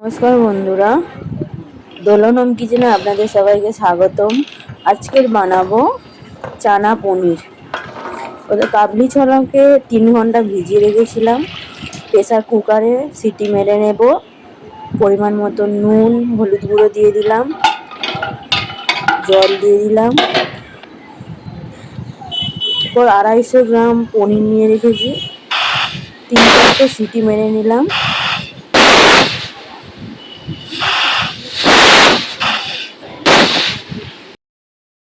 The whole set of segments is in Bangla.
নমস্কার বন্ধুরা, দোলন হোম কিচেনে আপনাদের সবাইকে স্বাগতম। আজকের বানাবো চানা পনির। ওদের কাবলি ছোলাকে 3 ঘন্টা ভিজিয়ে রেখেছিলাম। প্রেসার কুকারে সিটি মেরে নেব। পরিমাণ মতো নুন, হলুদ গুঁড়ো দিয়ে দিলাম, জল দিয়ে দিলাম। এরপর 250 গ্রাম পনির নিয়ে রেখেছি, 3-4টে সিটি মেরে নিলাম।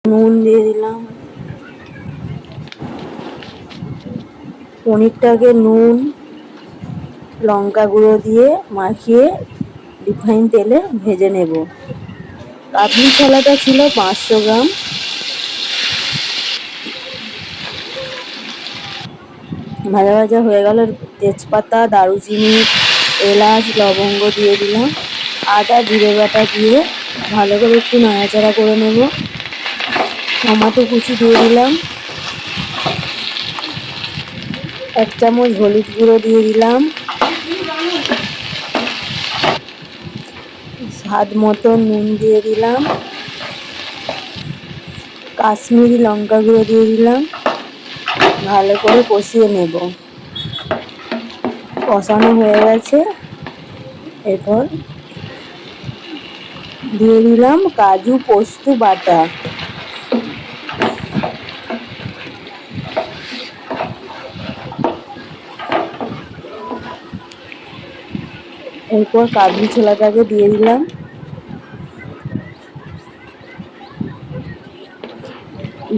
নুন দিয়ে দিলাম। পনিরটাকে নুন, লঙ্কা গুঁড়ো দিয়ে মাখিয়ে রিফাইন তেলে ভেজে নেব। কাবলি ছোলাটা ছিল 500 গ্রাম। ভাজা ভাজা হয়ে গেল। তেজপাতা, দারুচিনি, এলাচ, লবঙ্গ দিয়ে দিলাম। আদা জিরে বাটা দিয়ে ভালো করে একটু নাড়াচাড়া করে নেব। টমেটো কুচি দিয়ে দিলাম। 1 চামচ হলুদ গুঁড়ো দিয়ে দিলাম। স্বাদ মতো নুন দিয়ে দিলাম। কাশ্মীরি লঙ্কা গুঁড়ো দিয়ে দিলাম। ভালো করে কষিয়ে নেব। কষানো হয়ে গেছে। এরপর দিয়ে দিলাম কাজু পোস্ত বাটা। এরপর কাবলি ছোলাটাকে দিয়ে দিলাম।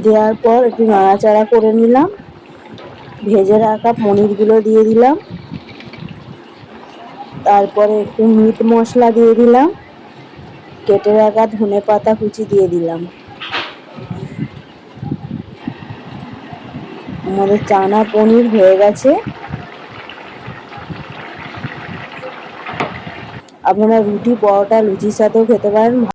দেওয়ার পর একটু নাড়াচাড়া করে নিলাম। ভেজে রাখা পনিরগুলো দিয়ে দিলাম। তারপরে একটু মিট মশলা দিয়ে দিলাম। কেটে রাখা ধনেপাতা কুচি দিয়ে দিলাম। আমাদের চানা পনির হয়ে গেছে। আপনারা রুটি, পরোটা, লুচির সাথেও খেতে পারেন।